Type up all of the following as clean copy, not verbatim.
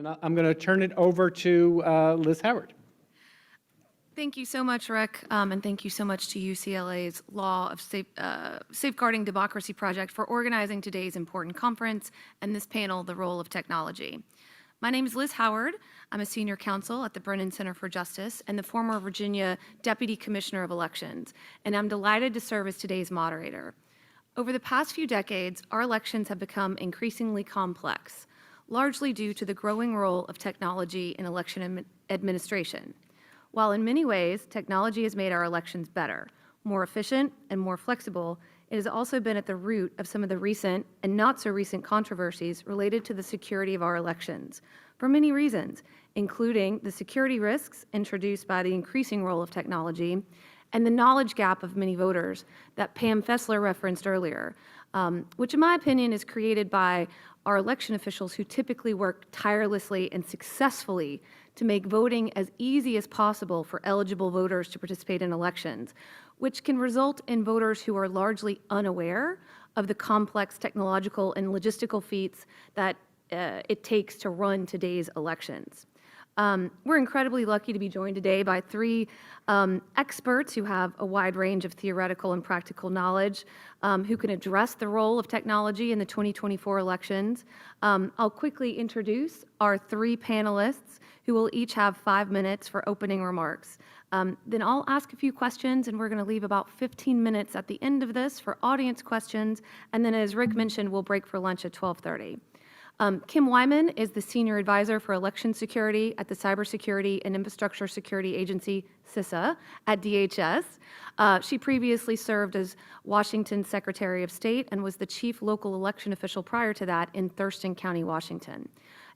And I'm going to turn it over to Liz Howard. Thank you so much, Rick, and thank you so much to UCLA's Law of Safeguarding Democracy Project for organizing today's important conference and this panel, The Role of Technology. My name is Liz Howard. I'm a senior counsel at the Brennan Center for Justice and the former Virginia Deputy Commissioner of Elections, and I'm delighted to serve as today's moderator. Over the past few decades, our elections have become increasingly complex, largely due to the growing role of technology in election administration. While in many ways, technology has made our elections better, more efficient, and more flexible, it has also been at the root of some of the recent and not so recent controversies related to the security of our elections, for many reasons, including the security risks introduced by the increasing role of technology and the knowledge gap of many voters that Pam Fessler referenced earlier, which in my opinion is created by our election officials who typically work tirelessly and successfully to make voting as easy as possible for eligible voters to participate in elections, which can result in voters who are largely unaware of the complex technological and logistical feats that it takes to run today's elections. We're incredibly lucky to be joined today by three experts who have a wide range of theoretical and practical knowledge who can address the role of technology in the 2024 elections. I'll quickly introduce our three panelists who will each have 5 minutes for opening remarks. Then I'll ask a few questions, and we're going to leave about 15 minutes at the end of this for audience questions, and then as Rick mentioned, we'll break for lunch at 12:30. Kim Wyman is the Senior Advisor for Election Security at the Cybersecurity and Infrastructure Security Agency, CISA, at DHS. She previously served as Washington's Secretary of State and was the Chief Local Election Official prior to that in Thurston County, Washington.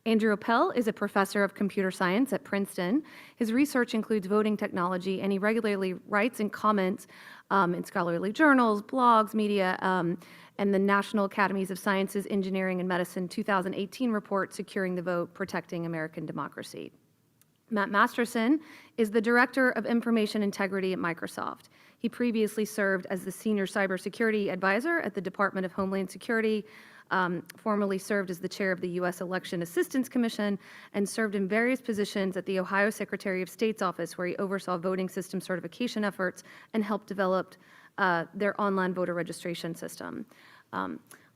Andrew Appel is a professor of computer science at Princeton. His research includes voting technology, and he regularly writes and comments in scholarly journals, blogs, media, and the National Academies of Sciences, Engineering, and Medicine 2018 report, Securing the Vote, Protecting American Democracy. Matt Masterson is the Director of Information Integrity at Microsoft. He previously served as the Senior Cybersecurity Advisor at the Department of Homeland Security, formerly served as the chair of the U.S. Election Assistance Commission, and served in various positions at the Ohio Secretary of State's office, where he oversaw voting system certification efforts and helped develop their online voter registration system.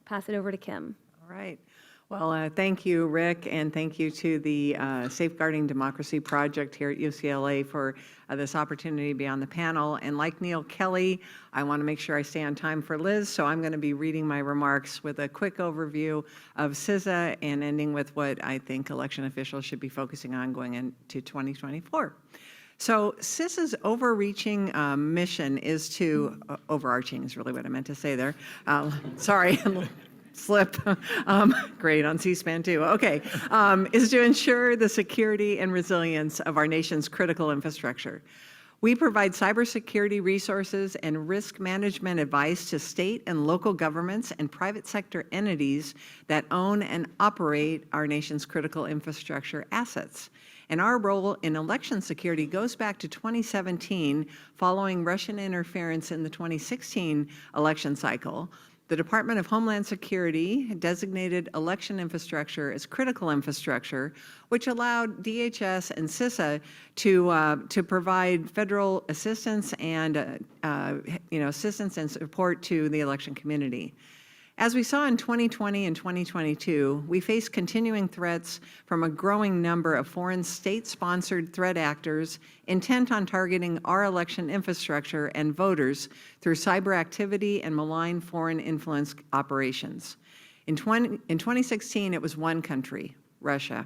Pass it over to Kim. All right. Well, thank you, Rick, and thank you to the Safeguarding Democracy Project here at UCLA for this opportunity to be on the panel. And like Neil Kelly, I want to make sure I stay on time for Liz, so I'm going to be reading my remarks with a quick overview of CISA and ending with what I think election officials should be focusing on going into 2024. So CISA's overreaching mission is to, overarching is really what I meant to say there. Sorry. Slip. Great, on C-SPAN too. Okay, is to ensure the security and resilience of our nation's critical infrastructure. We provide cybersecurity resources and risk management advice to state and local governments and private sector entities that own and operate our nation's critical infrastructure assets. And our role in election security goes back to 2017, following Russian interference in the 2016 election cycle. The Department of Homeland Security designated election infrastructure as critical infrastructure, which allowed DHS and CISA to provide federal assistance and assistance and support to the election community. As we saw in 2020 and 2022, we face continuing threats from a growing number of foreign state-sponsored threat actors intent on targeting our election infrastructure and voters through cyber activity and malign foreign influence operations. In 2016, it was one country, Russia.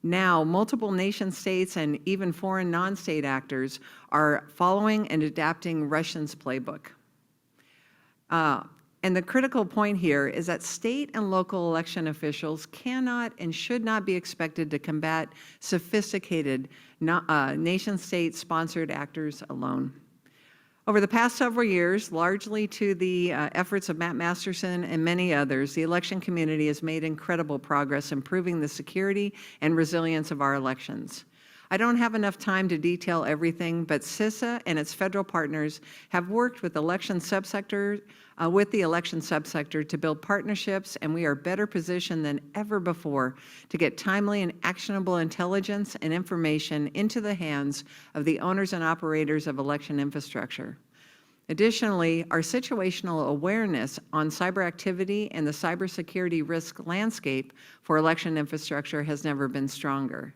Now, multiple nation states and even foreign non-state actors are following and adapting Russia's playbook. And the critical point here is that state and local election officials cannot and should not be expected to combat sophisticated nation-state sponsored actors alone. Over the past several years, largely to the efforts of Matt Masterson and many others, the election community has made incredible progress improving the security and resilience of our elections. I don't have enough time to detail everything, but CISA and its federal partners have worked with the election subsector to build partnerships, and we are better positioned than ever before to get timely and actionable intelligence and information into the hands of the owners and operators of election infrastructure. Additionally, our situational awareness on cyber activity and the cybersecurity risk landscape for election infrastructure has never been stronger.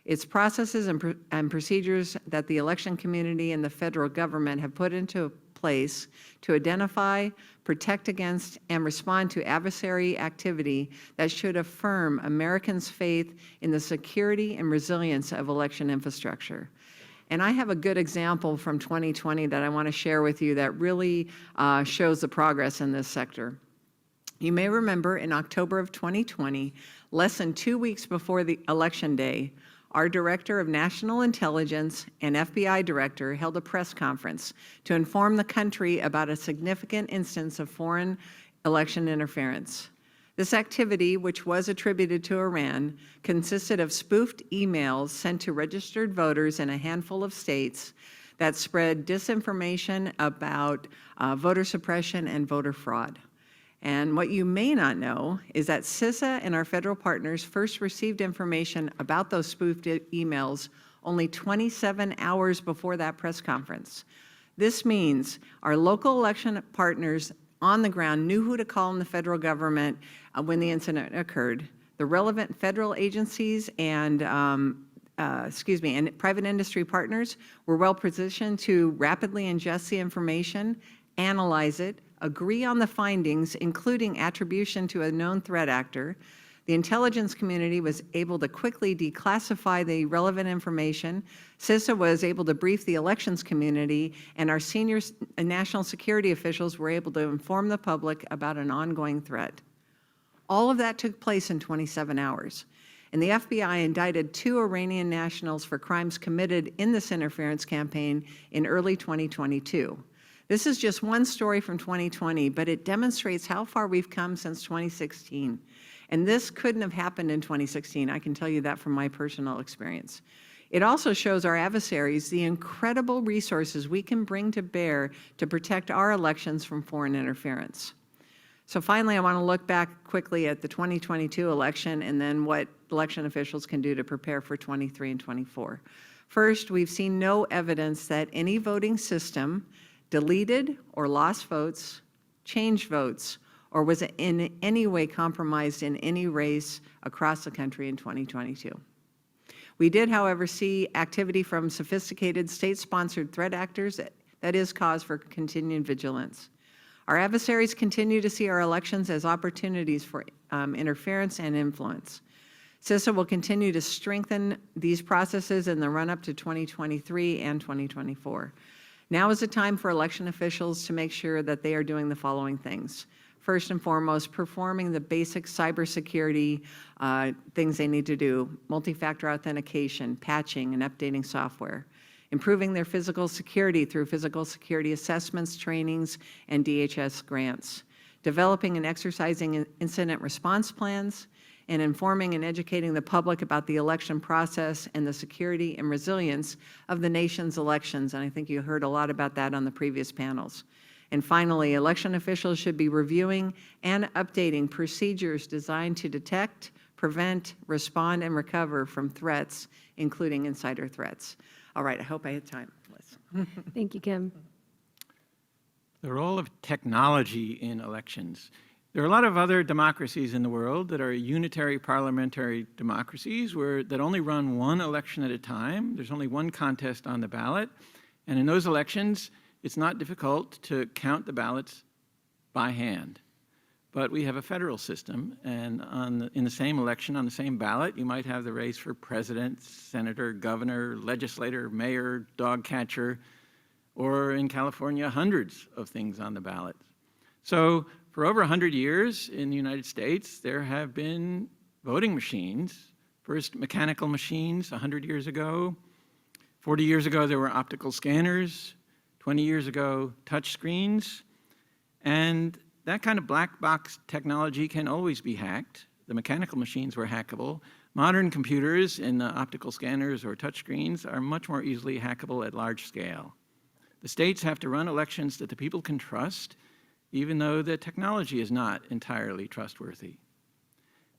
It's processes and procedures that the election community and the federal government have put into place to identify, protect against, and respond to adversary activity that should affirm Americans' faith in the security and resilience of election infrastructure. And I have a good example from 2020 that I want to share with you that really shows the progress in this sector. You may remember in October of 2020, less than 2 weeks before the election day, our Director of National Intelligence and FBI Director held a press conference to inform the country about a significant instance of foreign election interference. This activity, which was attributed to Iran, consisted of spoofed emails sent to registered voters in a handful of states that spread disinformation about voter suppression and voter fraud. And what you may not know is that CISA and our federal partners first received information about those spoofed emails only 27 hours before that press conference. This means our local election partners on the ground knew who to call in the federal government when the incident occurred. The relevant federal agencies and and private industry partners were well positioned to rapidly ingest the information, analyze it, agree on the findings, including attribution to a known threat actor. The intelligence community was able to quickly declassify the relevant information. CISA was able to brief the elections community, and our senior national security officials were able to inform the public about an ongoing threat. All of that took place in 27 hours. And the FBI indicted 2 Iranian nationals for crimes committed in this interference campaign in early 2022. This is just one story from 2020, but it demonstrates how far we've come since 2016. And this couldn't have happened in 2016. I can tell you that from my personal experience. It also shows our adversaries the incredible resources we can bring to bear to protect our elections from foreign interference. So finally, I want to look back quickly at the 2022 election and then what election officials can do to prepare for 23 and 24. First, we've seen no evidence that any voting system deleted or lost votes, changed votes, or was in any way compromised in any race across the country in 2022. We did, however, see activity from sophisticated state-sponsored threat actors that is cause for continued vigilance. Our adversaries continue to see our elections as opportunities for interference and influence. CISA will continue to strengthen these processes in the run-up to 2023 and 2024. Now is the time for election officials to make sure that they are doing the following things. First and foremost, performing the basic cybersecurity things they need to do, multi-factor authentication, patching, and updating software. Improving their physical security through physical security assessments, trainings, and DHS grants. Developing and exercising incident response plans, and informing and educating the public about the election process and the security and resilience of the nation's elections. And I think you heard a lot about that on the previous panels. And finally, election officials should be reviewing and updating procedures designed to detect, prevent, respond, and recover from threats, including insider threats. All right, I hope I had time, Liz. Thank you, Kim. The role of technology in elections. There are a lot of other democracies in the world that are unitary parliamentary democracies that only run one election at a time. There's only one contest on the ballot. And in those elections, it's not difficult to count the ballots by hand. But we have a federal system, and in the same election, on the same ballot, you might have the race for president, senator, governor, legislator, mayor, dog catcher, or in California, hundreds of things on the ballot. So for over 100 years in the United States, there have been voting machines. First mechanical machines 100 years ago. 40 years ago, there were optical scanners. 20 years ago, touch screens. And that kind of black box technology can always be hacked. The mechanical machines were hackable, Modern computers in optical scanners or touchscreens are much more easily hackable at large scale. The states have to run elections that the people can trust, even though the technology is not entirely trustworthy.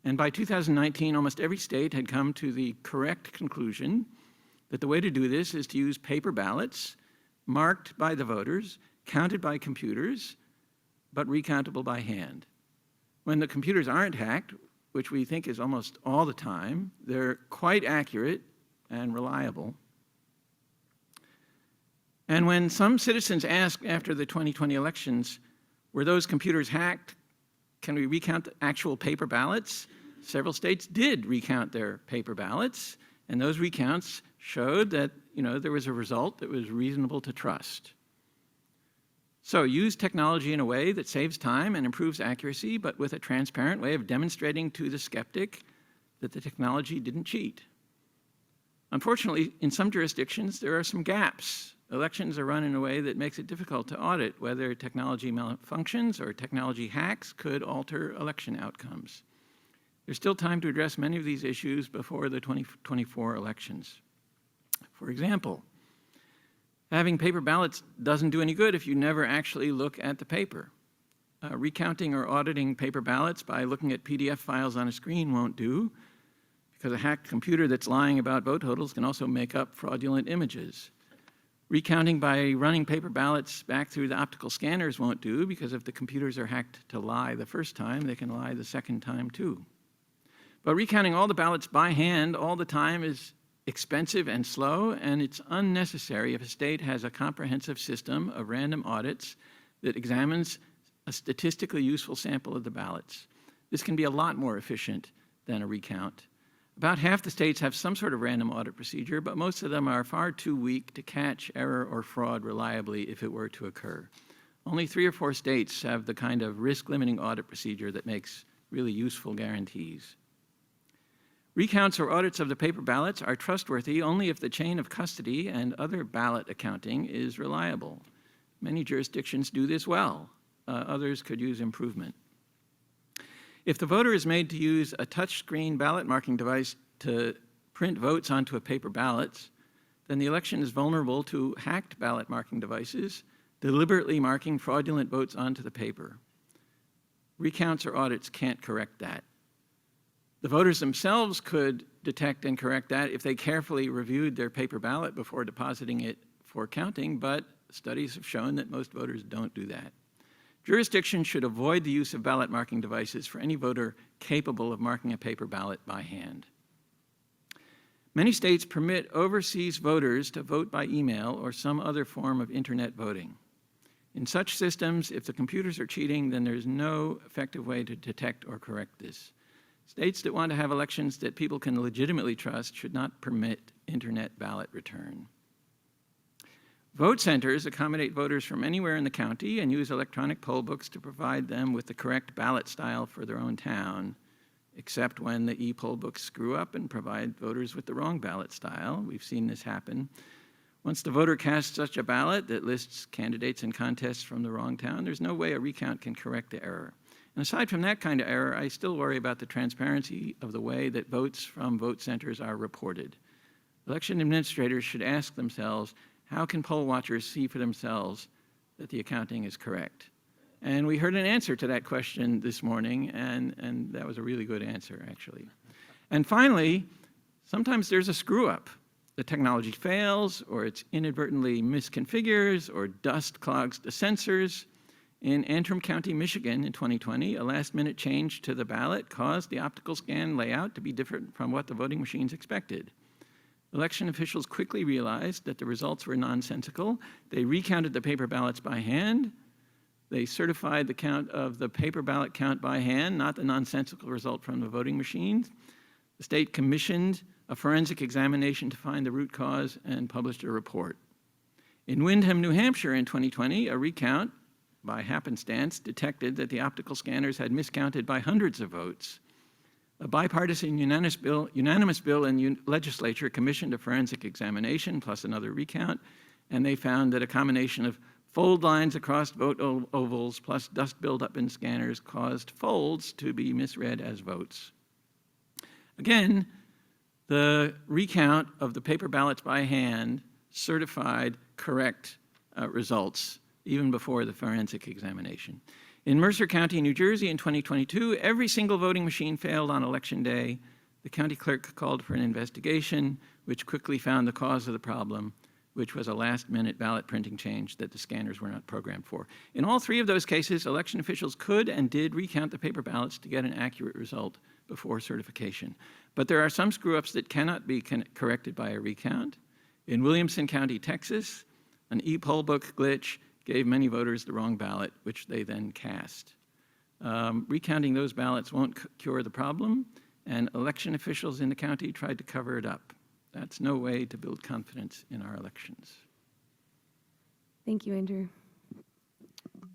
And by 2019, almost every state had come to the correct conclusion that the way to do this is to use paper ballots marked by the voters, counted by computers, but recountable by hand. When the computers aren't hacked, which we think is almost all the time, they're quite accurate and reliable. And when some citizens asked after the 2020 elections, were those computers hacked? Can we recount actual paper ballots? Several states did recount their paper ballots, and those recounts showed that there was a result that was reasonable to trust. So use technology in a way that saves time and improves accuracy, but with a transparent way of demonstrating to the skeptic that the technology didn't cheat. Unfortunately, in some jurisdictions, there are some gaps. Elections are run in a way that makes it difficult to audit whether technology malfunctions or technology hacks could alter election outcomes. There's still time to address many of these issues before the 2024 elections. For example, having paper ballots doesn't do any good if you never actually look at the paper. Recounting or auditing paper ballots by looking at PDF files on a screen won't do, because a hacked computer that's lying about vote totals can also make up fraudulent images. Recounting by running paper ballots back through the optical scanners won't do, because if the computers are hacked to lie the first time, they can lie the second time too. But recounting all the ballots by hand all the time is expensive and slow, and it's unnecessary if a state has a comprehensive system of random audits that examines a statistically useful sample of the ballots. This can be a lot more efficient than a recount. About half the states have some sort of random audit procedure, but most of them are far too weak to catch error or fraud reliably if it were to occur. Only 3 or 4 states have the kind of risk-limiting audit procedure that makes really useful guarantees. Recounts or audits of the paper ballots are trustworthy only if the chain of custody and other ballot accounting is reliable. Many jurisdictions do this well. Others could use improvement. If the voter is made to use a touchscreen ballot marking device to print votes onto a paper ballot, then the election is vulnerable to hacked ballot marking devices deliberately marking fraudulent votes onto the paper. Recounts or audits can't correct that. The voters themselves could detect and correct that if they carefully reviewed their paper ballot before depositing it for counting, but studies have shown that most voters don't do that. Jurisdictions should avoid the use of ballot marking devices for any voter capable of marking a paper ballot by hand. Many states permit overseas voters to vote by email or some other form of internet voting. In such systems, if the computers are cheating, then there's no effective way to detect or correct this. States that want to have elections that people can legitimately trust should not permit internet ballot return. Vote centers accommodate voters from anywhere in the county and use electronic poll books to provide them with the correct ballot style for their own town, except when the e-poll books screw up and provide voters with the wrong ballot style. We've seen this happen. Once the voter casts such a ballot that lists candidates and contests from the wrong town, there's no way a recount can correct the error. And aside from that kind of error, I still worry about the transparency of the way that votes from vote centers are reported. Election administrators should ask themselves, how can poll watchers see for themselves that the accounting is correct? And we heard an answer to that question this morning, and that was a really good answer, actually. And finally, sometimes there's a screw-up. The technology fails, or it's inadvertently misconfigures, or dust clogs the sensors. In Antrim County, Michigan in 2020, a last-minute change to the ballot caused the optical scan layout to be different from what the voting machines expected. Election officials quickly realized that the results were nonsensical. They recounted the paper ballots by hand. They certified the count of the paper ballot count by hand, not the nonsensical result from the voting machines. The state commissioned a forensic examination to find the root cause and published a report. In Windham, New Hampshire in 2020, a recount by happenstance detected that the optical scanners had miscounted by hundreds of votes. A bipartisan unanimous bill in legislature commissioned a forensic examination plus another recount, and they found that a combination of fold lines across vote ovals plus dust buildup in scanners caused folds to be misread as votes. Again, the recount of the paper ballots by hand certified correct results even before the forensic examination. In Mercer County, New Jersey in 2022, every single voting machine failed on election day. The county clerk called for an investigation, which quickly found the cause of the problem, which was a last-minute ballot printing change that the scanners were not programmed for. In all three of those cases, election officials could and did recount the paper ballots to get an accurate result before certification. But there are some screw-ups that cannot be corrected by a recount. In Williamson County, Texas, an e-poll book glitch gave many voters the wrong ballot, which they then cast. Recounting those ballots won't cure the problem, and election officials in the county tried to cover it up. That's no way to build confidence in our elections. Thank you, Andrew.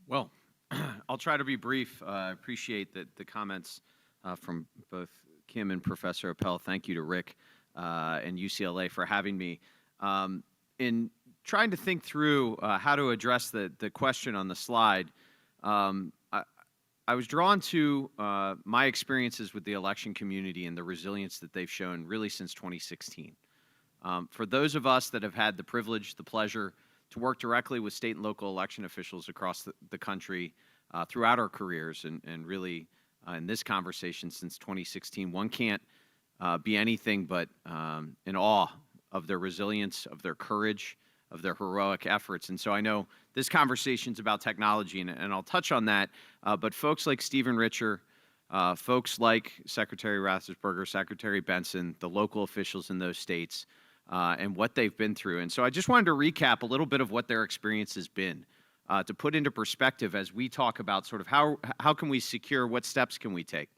Well, I'll try to be brief. I appreciate the comments from both Kim and Professor Appel. Thank you to Rick and UCLA for having me. In trying to think through how to address the question on the slide, I was drawn to my experiences with the election community and the resilience that they've shown really since 2016. For those of us that have had the privilege, the pleasure to work directly with state and local election officials across the country throughout our careers and really in this conversation since 2016, one can't be anything but in awe of their resilience, of their courage, of their heroic efforts. And so I know this conversation's about technology, and I'll touch on that, but folks like Stephen Richer, folks like Secretary Rathsberger, Secretary Benson, the local officials in those states, and what they've been through. And so I just wanted to recap a little bit of what their experience has been, to put into perspective as we talk about sort of how can we secure, what steps can we take.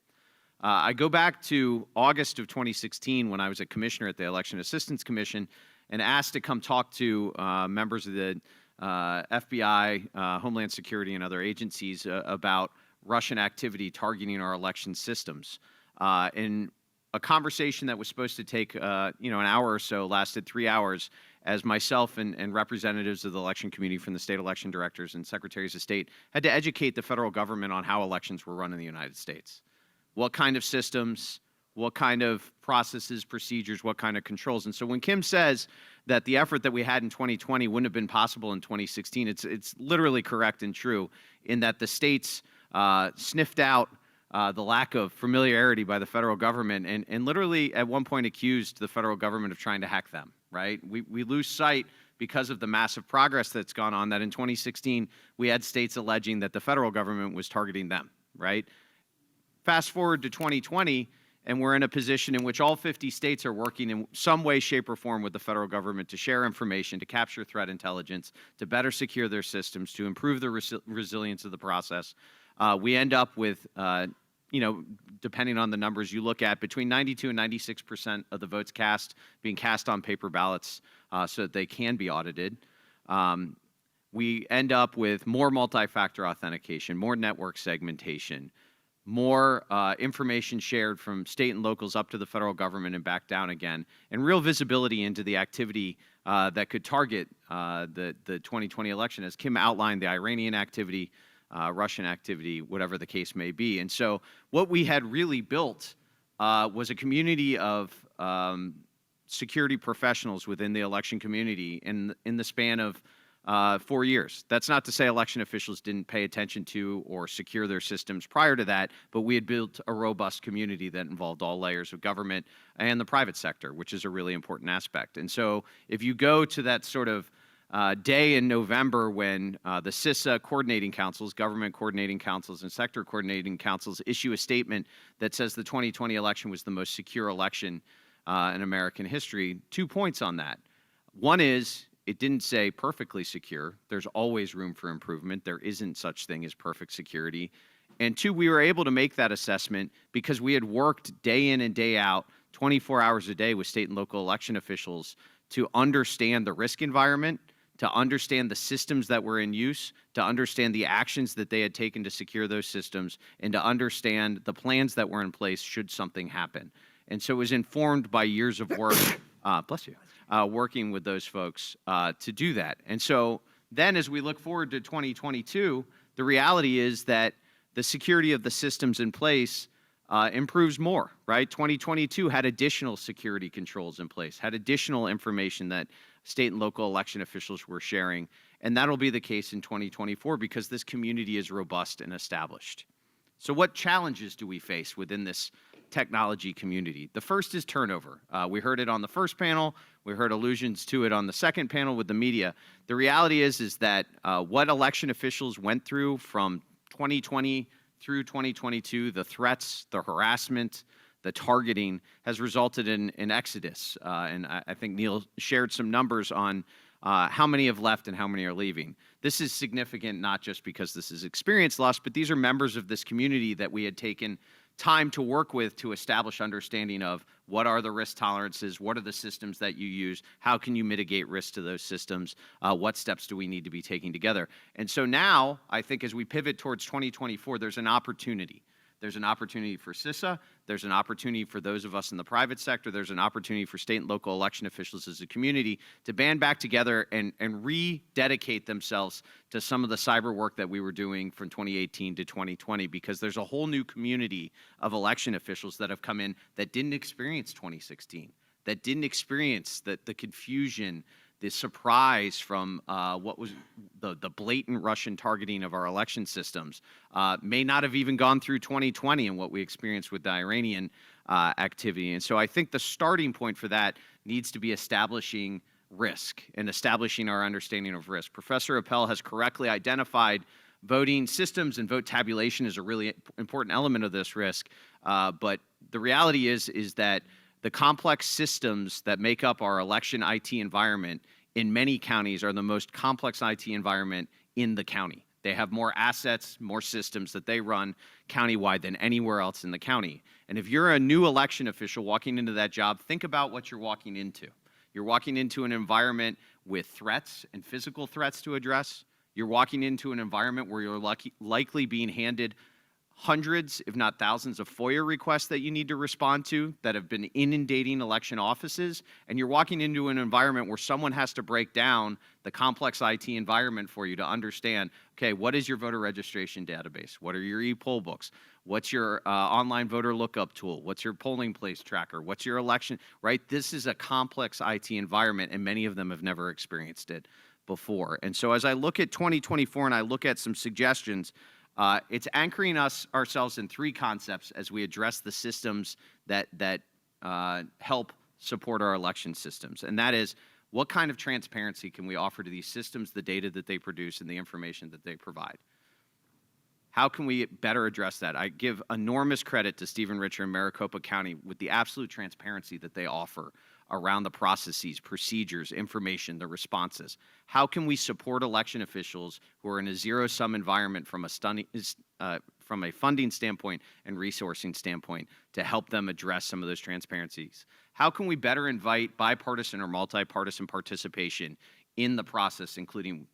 I go back to August of 2016 when I was a commissioner at the Election Assistance Commission and asked to come talk to members of the FBI, Homeland Security, and other agencies about Russian activity targeting our election systems. In a conversation that was supposed to take an hour or so lasted 3 hours as myself and representatives of the election community from the state election directors and secretaries of state had to educate the federal government on how elections were run in the United States. What kind of systems, what kind of processes, procedures, what kind of controls. And so when Kim says that the effort that we had in 2020 wouldn't have been possible in 2016, it's literally correct and true in that the states sniffed out the lack of familiarity by the federal government and literally at one point accused the federal government of trying to hack them, right? We lose sight because of the massive progress that's gone on that in 2016 we had states alleging that the federal government was targeting them, right? Fast forward to 2020, and we're in a position in which all 50 states are working in some way, shape, or form with the federal government to share information, to capture threat intelligence, to better secure their systems, to improve the resilience of the process. We end up with, depending on the numbers you look at, between 92 and 96% of the votes cast being cast on paper ballots so that they can be audited. We end up with more multi-factor authentication, more network segmentation, more information shared from state and locals up to the federal government and back down again, and real visibility into the activity that could target the 2020 election. As Kim outlined, the Iranian activity, Russian activity, whatever the case may be. And so what we had really built was a community of security professionals within the election community in the span of 4 years. That's not to say election officials didn't pay attention to or secure their systems prior to that, but we had built a robust community that involved all layers of government and the private sector, which is a really important aspect. And so if you go to that sort of day in November when the CISA coordinating councils, government coordinating councils, and sector coordinating councils issue a statement that says the 2020 election was the most secure election in American history, 2 points on that. One is, it didn't say perfectly secure. There's always room for improvement. There isn't such thing as perfect security. And two, we were able to make that assessment because we had worked day in and day out, 24 hours a day with state and local election officials to understand the risk environment, to understand the systems that were in use, to understand the actions that they had taken to secure those systems, and to understand the plans that were in place should something happen. And so it was informed by years of work, bless you, working with those folks to do that. And so then as we look forward to 2022, the reality is that the security of the systems in place improves more, right? 2022 had additional security controls in place, had additional information that state and local election officials were sharing, and that'll be the case in 2024 because this community is robust and established. So what challenges do we face within this technology community? The first is turnover. We heard it on the first panel. We heard allusions to it on the second panel with the media. The reality is that what election officials went through from 2020 through 2022, the threats, the harassment, the targeting has resulted in an exodus. And I think Neil shared some numbers on how many have left and how many are leaving. This is significant not just because this is experience loss, but these are members of this community that we had taken time to work with to establish understanding of what are the risk tolerances, what are the systems that you use, how can you mitigate risk to those systems, what steps do we need to be taking together. And so now, I think as we pivot towards 2024, there's an opportunity. There's an opportunity for CISA. There's an opportunity for those of us in the private sector. There's an opportunity for state and local election officials as a community to band back together and rededicate themselves to some of the cyber work that we were doing from 2018 to 2020, because there's a whole new community of election officials that have come in that didn't experience 2016, that didn't experience the confusion, the surprise from what was the blatant Russian targeting of our election systems, may not have even gone through 2020 and what we experienced with the Iranian activity. And so I think the starting point for that needs to be establishing risk and establishing our understanding of risk. Professor Appel has correctly identified voting systems and vote tabulation is a really important element of this risk. But the reality is that the complex systems that make up our election IT environment in many counties are the most complex IT environment in the county. They have more assets, more systems that they run countywide than anywhere else in the county. And if you're a new election official walking into that job, think about what you're walking into. You're walking into an environment with threats and physical threats to address. You're walking into an environment where you're likely being handed hundreds, if not thousands, of FOIA requests that you need to respond to that have been inundating election offices. And you're walking into an environment where someone has to break down the complex IT environment for you to understand, okay, what is your voter registration database? What are your e-poll books? What's your online voter lookup tool? What's your polling place tracker? What's your election, right? This is a complex IT environment, and many of them have never experienced it before. And so as I look at 2024 and I look at some suggestions, it's anchoring ourselves in three concepts as we address the systems that help support our election systems. And that is, what kind of transparency can we offer to these systems, the data that they produce, and the information that they provide? How can we better address that? I give enormous credit to Stephen Richer and Maricopa County with the absolute transparency that they offer around the processes, procedures, information, the responses. How can we support election officials who are in a zero-sum environment from a funding standpoint and resourcing standpoint to help them address some of those transparencies? How can we better invite bipartisan or multi-partisan participation in the process, including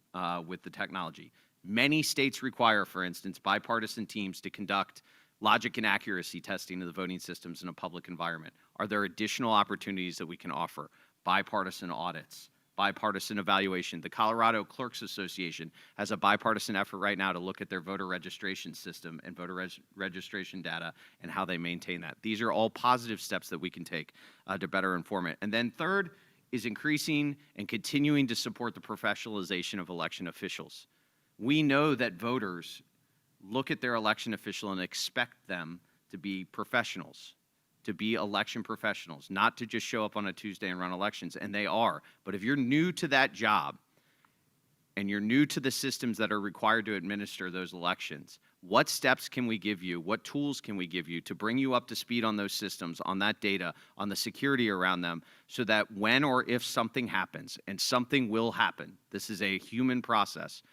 with the technology? Many states require, for instance, bipartisan teams to conduct logic and accuracy testing of the voting systems in a public environment. Are there additional opportunities that we can offer? Bipartisan audits, bipartisan evaluation. The Colorado Clerks Association has a bipartisan effort right now to look at their voter registration system and voter registration data and how they maintain that. These are all positive steps that we can take to better inform it. And then third is increasing and continuing to support the professionalization of election officials. We know that voters look at their election official and expect them to be professionals, to be election professionals, not to just show up on a Tuesday and run elections, and they are. But if you're new to that job and you're new to the systems that are required to administer those elections, what steps can we give you? What tools can we give you to bring you up to speed on those systems, on that data, on the security around them, so that when or if something happens, and something will happen, this is a human process,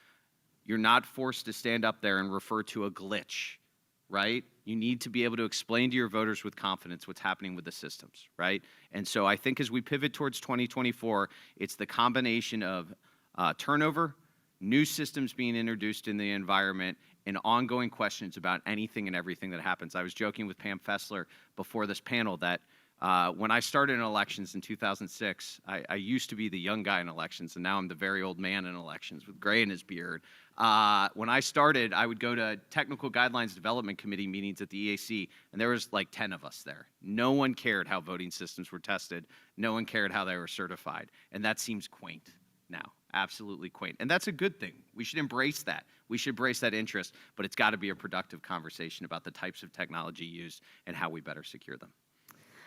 you're not forced to stand up there and refer to a glitch, right? You need to be able to explain to your voters with confidence what's happening with the systems, right? And so I think as we pivot towards 2024, it's the combination of turnover, new systems being introduced in the environment, and ongoing questions about anything and everything that happens. I was joking with Pam Fessler before this panel that When I started in elections in 2006, I used to be the young guy in elections, and now I'm the very old man in elections with gray in his beard. When I started, I would go to Technical Guidelines Development Committee meetings at the EAC, and there was like 10 of us there. No one cared how voting systems were tested. No one cared how they were certified. And that seems quaint now, absolutely quaint. And that's a good thing. We should embrace that. We should embrace that interest, but it's got to be a productive conversation about the types of technology used and how we better secure them.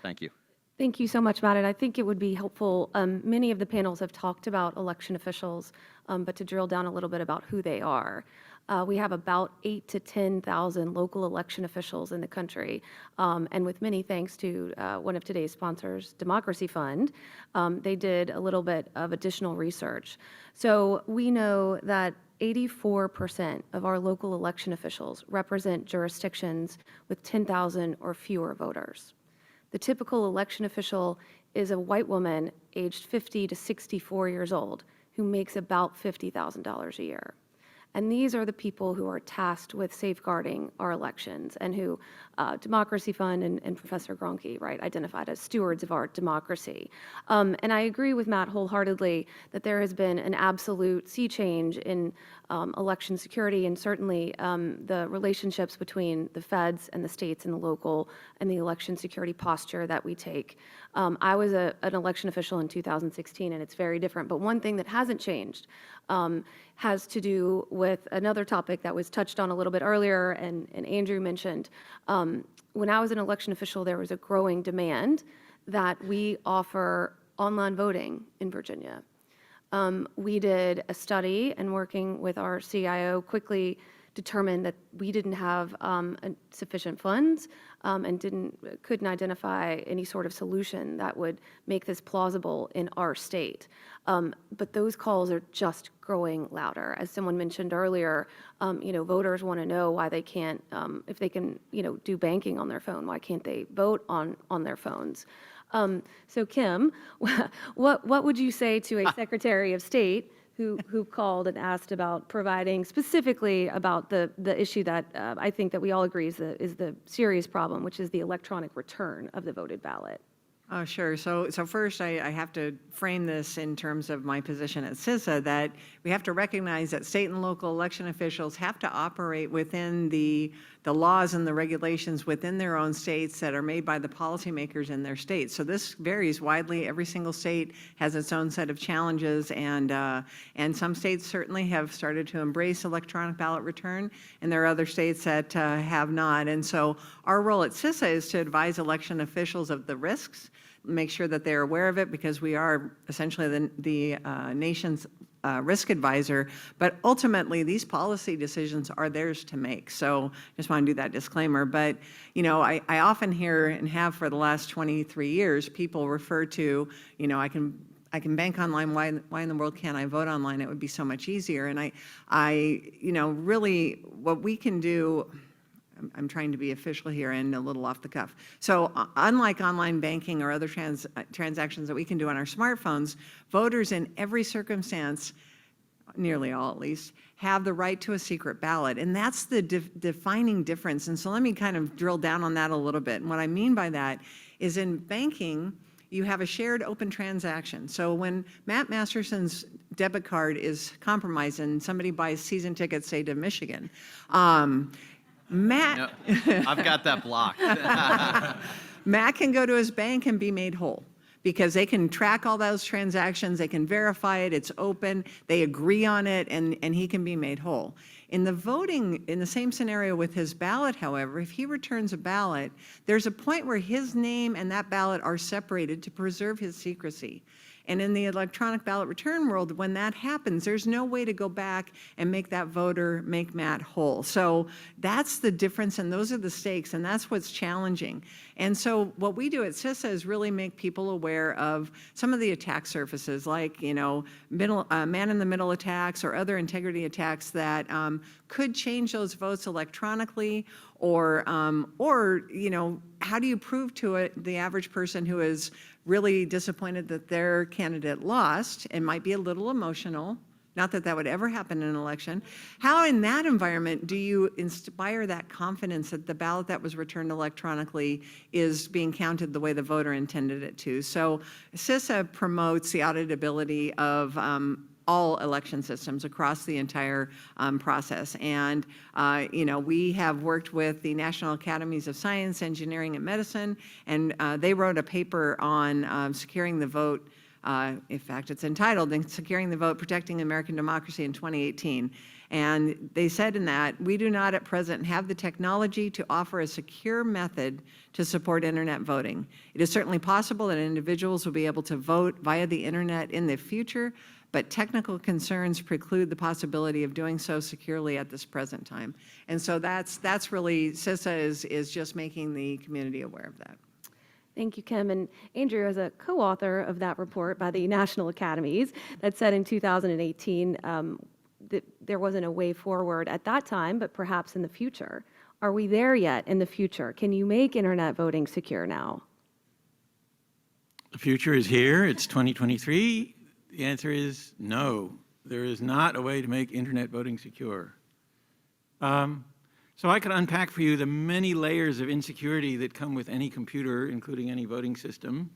Thank you. Thank you so much, Matt. And I think it would be helpful. Many of the panels have talked about election officials, but to drill down a little bit about who they are. We have about 8,000 to 10,000 local election officials in the country. And with many thanks to one of today's sponsors, Democracy Fund, they did a little bit of additional research. So we know that 84% of our local election officials represent jurisdictions with 10,000 or fewer voters. The typical election official is a white woman aged 50 to 64 years old who makes about $50,000 a year. And these are the people who are tasked with safeguarding our elections and who Democracy Fund and Professor Gronke, right, identified as stewards of our democracy. And I agree with Matt wholeheartedly that there has been an absolute sea change in election security and certainly the relationships between the feds and the states and the local and the election security posture that we take. I was an election official in 2016 and it's very different, but one thing that hasn't changed has to do with another topic that was touched on a little bit earlier and Andrew mentioned. When I was an election official, there was a growing demand that we offer online voting in Virginia. We did a study and working with our CIO quickly determined that we didn't have sufficient funds and couldn't identify any sort of solution that would make this plausible in our state. But those calls are just growing louder. As someone mentioned earlier, voters want to know why they can't, if they can, do banking on their phone, why can't they vote on their phones? So Kim, what would you say to a Secretary of State who called and asked about providing specifically about the issue that I think that we all agree is the serious problem, which is the electronic return of the voted ballot? Oh, sure. So first, I have to frame this in terms of my position at CISA, that we have to recognize that state and local election officials have to operate within the laws and the regulations within their own states that are made by the policymakers in their states. So this varies widely. Every single state has its own set of challenges, and some states certainly have started to embrace electronic ballot return, and there are other states that have not. And so our role at CISA is to advise election officials of the risks, make sure that they're aware of it, because we are essentially the nation's risk advisor, but ultimately these policy decisions are theirs to make. So just want to do that disclaimer. But I often hear and have for the last 23 years people refer to, I can bank online. Why in the world can't I vote online? It would be so much easier. And I really what we can do. I'm trying to be official here and a little off the cuff. So unlike online banking or other transactions that we can do on our smartphones, voters in every circumstance, nearly all at least, have the right to a secret ballot. And that's the defining difference. And so let me kind of drill down on that a little bit. And what I mean by that is in banking, you have a shared open transaction. So when Matt Masterson's debit card is compromised and somebody buys season tickets, say, to Michigan, Matt, no, I've got that blocked. Matt can go to his bank and be made whole because they can track all those transactions, they can verify it, it's open, they agree on it, and he can be made whole. In the voting, in the same scenario with his ballot, however, if he returns a ballot, there's a point where his name and that ballot are separated to preserve his secrecy. And in the electronic ballot return world, when that happens, there's no way to go back and make that voter make Matt whole. So that's the difference, and those are the stakes, and that's what's challenging. And so what we do at CISA is really make people aware of some of the attack surfaces, like man-in-the-middle attacks or other integrity attacks that could change those votes electronically, or how do you prove to the average person who is really disappointed that their candidate lost and might be a little emotional, Not that that would ever happen in an election. How in that environment do you inspire that confidence that the ballot that was returned electronically is being counted the way the voter intended it to? So CISA promotes the auditability of all election systems across the entire process. And, we have worked with the National Academies of Science, Engineering, and Medicine, and they wrote a paper on securing the vote. In fact, it's entitled Securing the Vote, Protecting American Democracy in 2018. And they said in that, we do not at present have the technology to offer a secure method to support internet voting. It is certainly possible that individuals will be able to vote via the internet in the future, but technical concerns preclude the possibility of doing so securely at this present time. And so that's really, CISA is just making the community aware of that. Thank you, Kim. And Andrew, as a co-author of that report by the National Academies that said in 2018 that there wasn't a way forward at that time, but perhaps in the future. Are we there yet in the future? Can you make internet voting secure now? The future is here. It's 2023. The answer is no. There is not a way to make internet voting secure. So I could unpack for you the many layers of insecurity that come with any computer, including any voting system.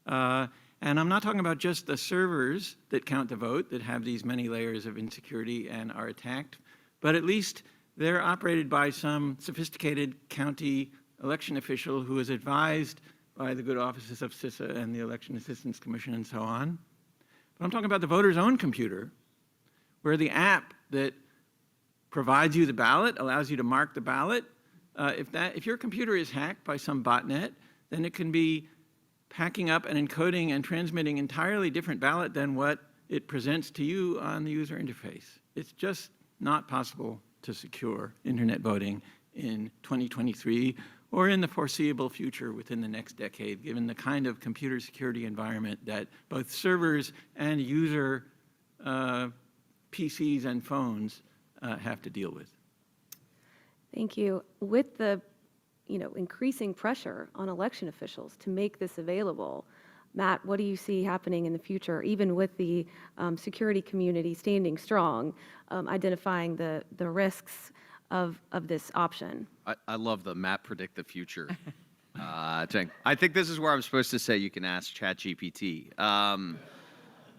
And I'm not talking about just the servers that count the vote that have these many layers of insecurity and are attacked, but at least they're operated by some sophisticated county election official who is advised by the good offices of CISA and the Election Assistance Commission and so on. But I'm talking about the voter's own computer, where the app that provides you the ballot, allows you to mark the ballot. If your computer is hacked by some botnet, then it can be packing up and encoding and transmitting entirely different ballot than what it presents to you on the user interface. It's just not possible to secure internet voting in 2023 or in the foreseeable future within the next decade, given the kind of computer security environment that both servers and user PCs and phones have to deal with. Thank you. With the increasing pressure on election officials to make this available, Matt, what do you see happening in the future, even with the security community standing strong, identifying the risks of this option? I love the Matt predict the future thing. I think this is where I'm supposed to say you can ask ChatGPT.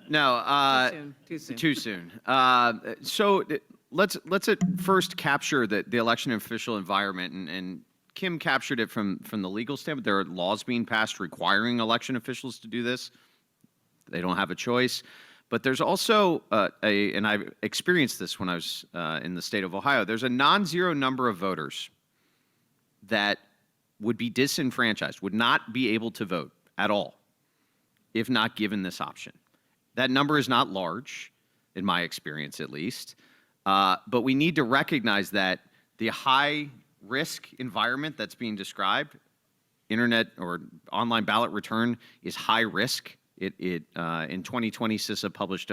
No, Too soon. Too soon. So let's at first capture the election official environment, and Kim captured it from the legal standpoint. There are laws being passed requiring election officials to do this. They don't have a choice. But there's also and I've experienced this when I was in the state of Ohio, there's a non-zero number of voters that would be disenfranchised, would not be able to vote at all if not given this option. That number is not large, in my experience at least, but we need to recognize that the high risk environment that's being described, internet or online ballot return, is high risk. In 2020, CISA published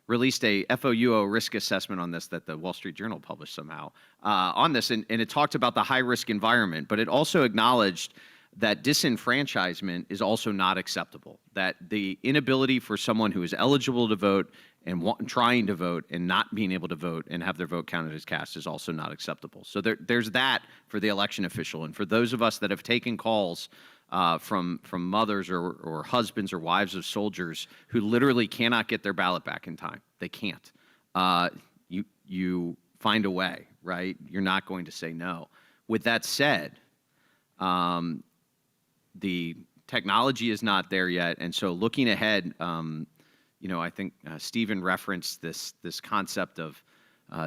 released a FOUO risk assessment on this that the Wall Street Journal published somehow on this, and it talked about the high risk environment, but it also acknowledged that disenfranchisement is also not acceptable, that the inability for someone who is eligible to vote and trying to vote and not being able to vote and have their vote counted as cast is also not acceptable. So there's that for the election official. And for those of us that have taken calls from mothers or husbands or wives of soldiers who literally cannot get their ballot back in time, they can't. You find a way, right? You're not going to say no. With that said, the technology is not there yet, and so looking ahead, I think Stephen referenced this concept of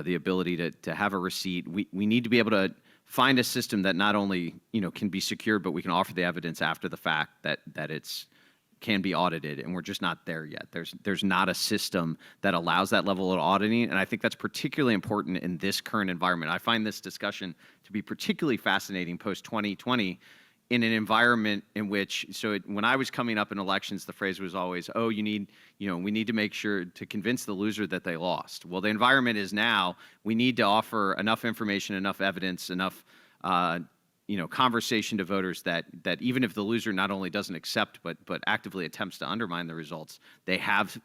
the ability to have a receipt. We need to be able to find a system that not only can be secure, but we can offer the evidence after the fact that it's can be audited, and we're just not there yet. There's not a system that allows that level of auditing, and I think that's particularly important in this current environment. I find this discussion to be particularly fascinating post-2020 in an environment in which, when I was coming up in elections, the phrase was always, oh, we need to make sure to convince the loser that they lost. Well, the environment is now, we need to offer enough information, enough evidence, enough conversation to voters that even if the loser not only doesn't accept but actively attempts to undermine the results, they have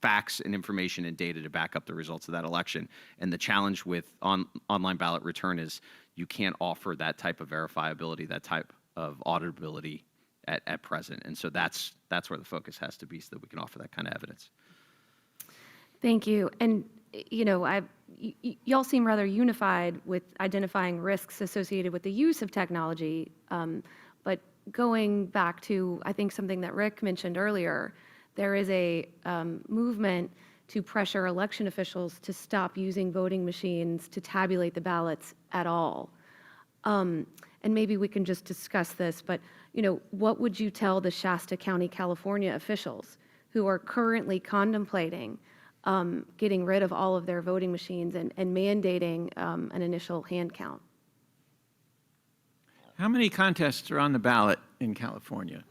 facts and information and data to back up the results of that election. And the challenge with online ballot return is you can't offer that type of verifiability, that type of auditability at present. And so that's where the focus has to be, so that we can offer that kind of evidence. Thank you. And, you know, y'all seem rather unified with identifying risks associated with the use of technology. But going back to, I think, something that Rick mentioned earlier, there is a movement to pressure election officials to stop using voting machines to tabulate the ballots at all. And maybe we can just discuss this, but, you know, what would you tell the Shasta County, California officials who are currently contemplating getting rid of all of their voting machines and mandating an initial hand count? How many contests are on the ballot in California,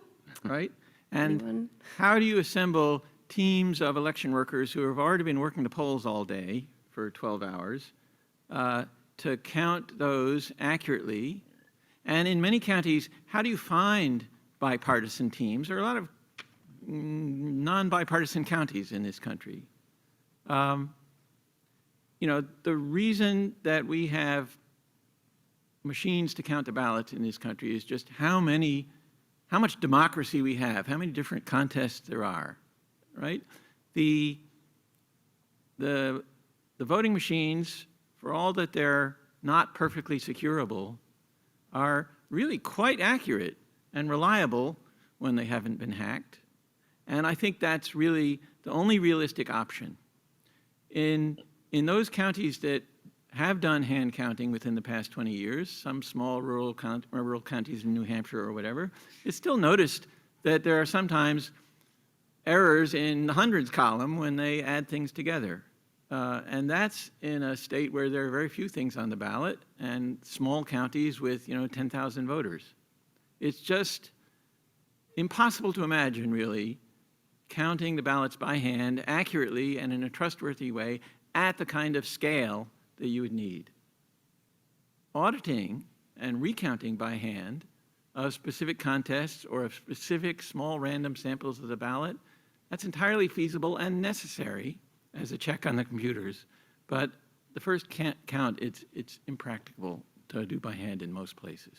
right? And Anyone? how do you assemble teams of election workers who have already been working the polls all day for 12 hours to count those accurately? And in many counties, how do you find bipartisan teams? There are a lot of non-bipartisan counties in this country. You know, the reason that we have machines to count the ballots in this country is just how much democracy we have, how many different contests there are, right? The voting machines, for all that they're not perfectly securable, are really quite accurate and reliable when they haven't been hacked. And I think that's really the only realistic option. In those counties that have done hand counting within the past 20 years, some small rural counties in New Hampshire or whatever, it's still noticed that there are sometimes errors in the hundreds column when they add things together. And that's in a state where there are very few things on the ballot and small counties with, 10,000 voters. It's just impossible to imagine, really, counting the ballots by hand accurately and in a trustworthy way at the kind of scale that you would need. Auditing and recounting by hand of specific contests or of specific small random samples of the ballot, that's entirely feasible and necessary as a check on the computers. But the first count, it's impracticable to do by hand in most places.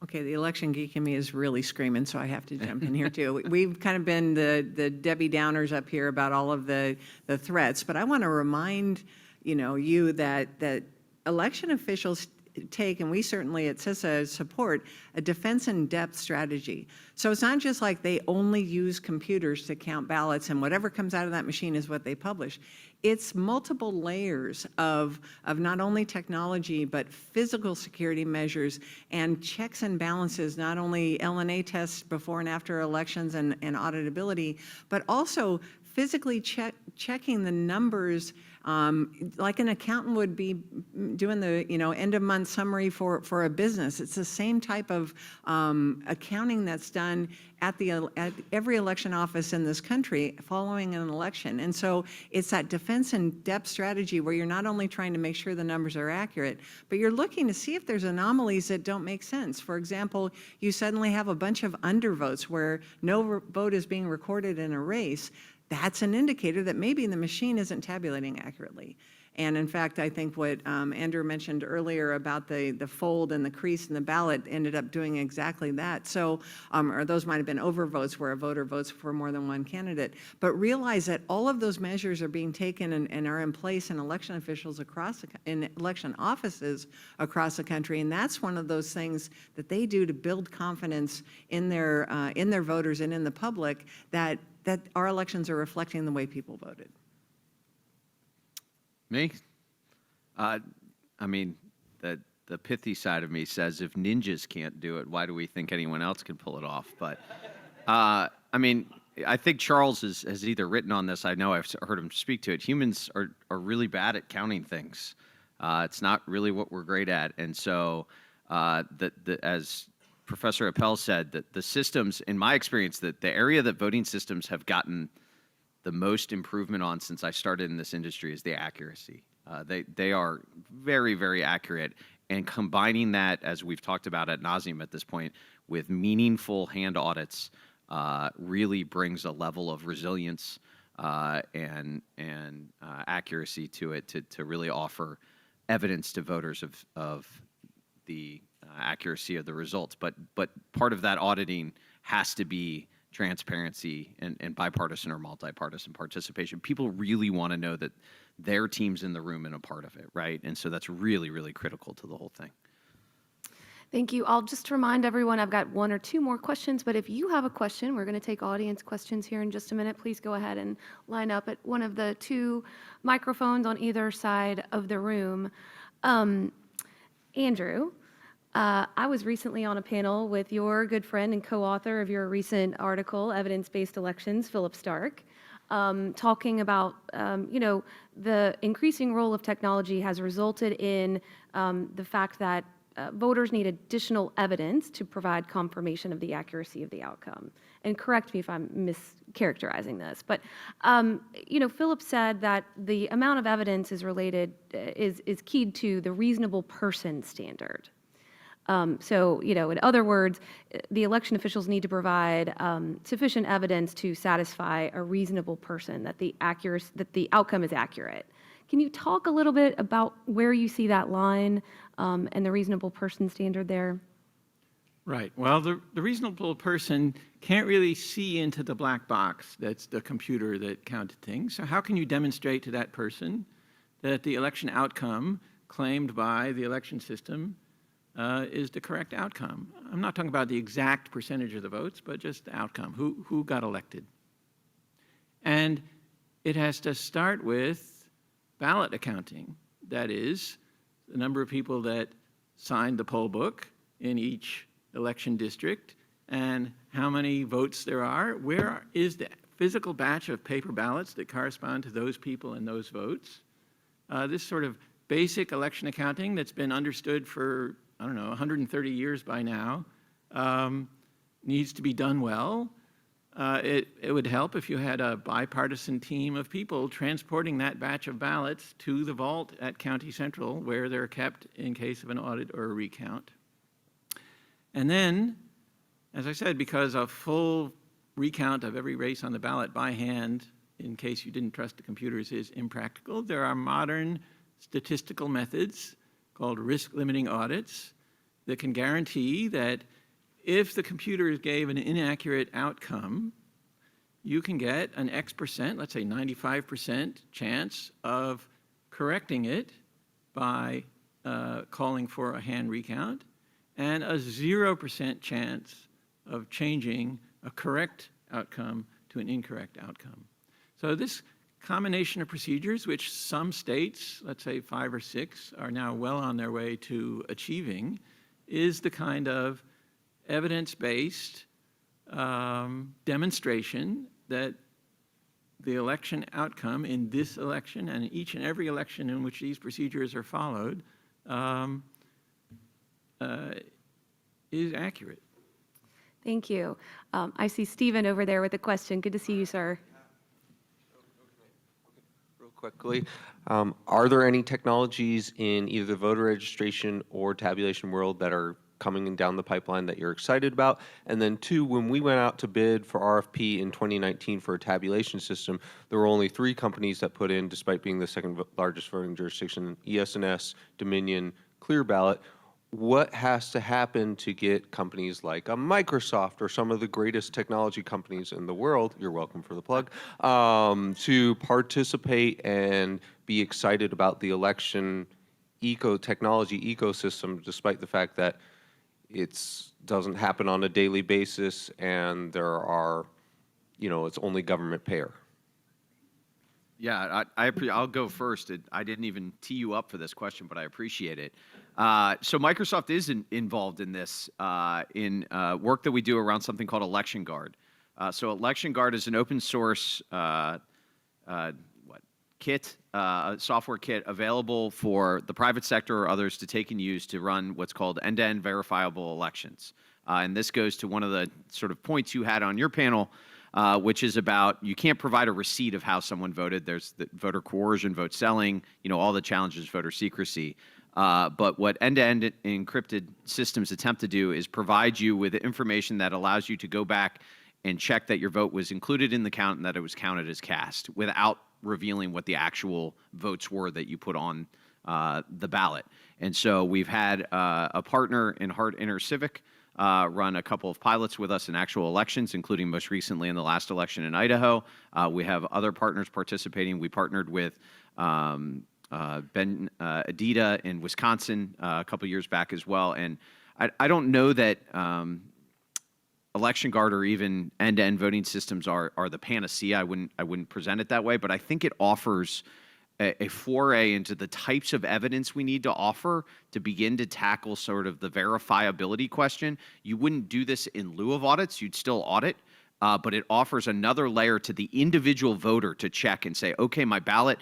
Okay, the election geek in me is really screaming, so I have to jump in here too. We've kind of been the Debbie Downers up here about all of the threats, but I want to remind you that election officials take, and we certainly at CISA support, a defense in depth strategy. So it's not just like they only use computers to count ballots and whatever comes out of that machine is what they publish. It's multiple layers of not only technology, but physical security measures and checks and balances, not only LNA tests before and after elections and auditability, but also physically checking the numbers, like an accountant would be doing the end of month summary for a business. It's the same type of accounting that's done at every election office in this country following an election. And so it's that defense in depth strategy where you're not only trying to make sure the numbers are accurate, but you're looking to see if there's anomalies that don't make sense. For example, you suddenly have a bunch of undervotes where no vote is being recorded in a race. That's an indicator that maybe the machine isn't tabulating accurately. And in fact, I think what Andrew mentioned earlier about the fold and the crease in the ballot ended up doing exactly that. So, or those might have been overvotes where a voter votes for more than one candidate. But realize that all of those measures are being taken and are in place in election officials in election offices across the country. And that's one of those things that they do to build confidence in their voters and in the public that our elections are reflecting the way people voted. Me? I mean, the pithy side of me says if ninjas can't do it, why do we think anyone else can pull it off? But, I mean, I think Charles has either written on this, I know I've heard him speak to it, humans are really bad at counting things. It's not really what we're great at. And so, as Professor Appel said, that the systems, in my experience, that the area that voting systems have gotten the most improvement on since I started in this industry is the accuracy. They are very, very accurate, and combining that, as we've talked about ad nauseum at this point, with meaningful hand audits really brings a level of resilience and accuracy to it to really offer evidence to voters of the accuracy of the results. But part of that auditing has to be transparency and bipartisan or multi-partisan participation. People really want to know that their team's in the room and a part of it, right? And so that's really, really critical to the whole thing. Thank you. I'll just remind everyone, I've got one or two more questions, but if you have a question, we're going to take audience questions here in just a minute. Please go ahead and line up at one of the two microphones on either side of the room. Andrew, I was recently on a panel with your good friend and co-author of your recent article, Evidence-Based Elections, Philip Stark, talking about, the increasing role of technology has resulted in the fact that voters need additional evidence to provide confirmation of the accuracy of the outcome. And correct me if I'm mischaracterizing this, but Philip said that the amount of evidence is keyed to the reasonable person standard. So, in other words, the election officials need to provide sufficient evidence to satisfy a reasonable person that the outcome is accurate. Can you talk a little bit about where you see that line and the reasonable person standard there? Right. Well, the reasonable person can't really see into the black box that's the computer that counted things. So how can you demonstrate to that person that the election outcome claimed by the election system is the correct outcome? I'm not talking about the exact percentage of the votes, but just the outcome, who got elected. And it has to start with ballot accounting. That is, the number of people that signed the poll book in each election district and how many votes there are. Where is the physical batch of paper ballots that correspond to those people and those votes? This sort of basic election accounting that's been understood for, 130 years by now, needs to be done well. It would help if you had a bipartisan team of people transporting that batch of ballots to the vault at County Central where they're kept in case of an audit or a recount. And then, as I said, because a full recount of every race on the ballot by hand, in case you didn't trust the computers, is impractical, there are modern statistical methods called risk-limiting audits that can guarantee that if the computers gave an inaccurate outcome, you can get an X percent, let's say 95% chance of correcting it by calling for a hand recount, and a 0% chance of changing a correct outcome to an incorrect outcome. So this combination of procedures, which some states, let's say 5 or 6, are now well on their way to achieving, is the kind of evidence-based demonstration that the election outcome in this election and each and every election in which these procedures are followed is accurate. Thank you. I see Stephen over there with a question. Good to see you, sir. Real quickly, are there any technologies in either the voter registration or tabulation world that are coming down the pipeline that you're excited about? And then 2, when we went out to bid for RFP in 2019 for a tabulation system, there were only 3 companies that put in, despite being the second largest voting jurisdiction, ES&S, Dominion, Clear Ballot. What has to happen to get companies like a Microsoft or some of the greatest technology companies in the world, you're welcome for the plug, to participate and be excited about the election technology ecosystem, despite the fact that it doesn't happen on a daily basis and there are, it's only government payer? Yeah, I'll go first. I didn't even tee you up for this question, but I appreciate it. So Microsoft is involved in this in work that we do around something called Election Guard. So Election Guard is an open source software kit available for the private sector or others to take and use to run what's called end-to-end verifiable elections. And this goes to one of the sort of points you had on your panel, which is about you can't provide a receipt of how someone voted. There's the voter coercion, vote selling, all the challenges, voter secrecy. But what end-to-end encrypted systems attempt to do is provide you with information that allows you to go back and check that your vote was included in the count and that it was counted as cast without revealing what the actual votes were that you put on the ballot. And so we've had a partner in Hart InterCivic run a couple of pilots with us in actual elections, including most recently in the last election in Idaho. We have other partners participating. We partnered with Ben Adida in Wisconsin a couple years back as well. And I don't know that election guard or even end-to-end voting systems are the panacea. I wouldn't present it that way, but I think it offers a foray into the types of evidence we need to offer to begin to tackle sort of the verifiability question. You wouldn't do this in lieu of audits. You'd still audit, but it offers another layer to the individual voter to check and say, okay, my ballot,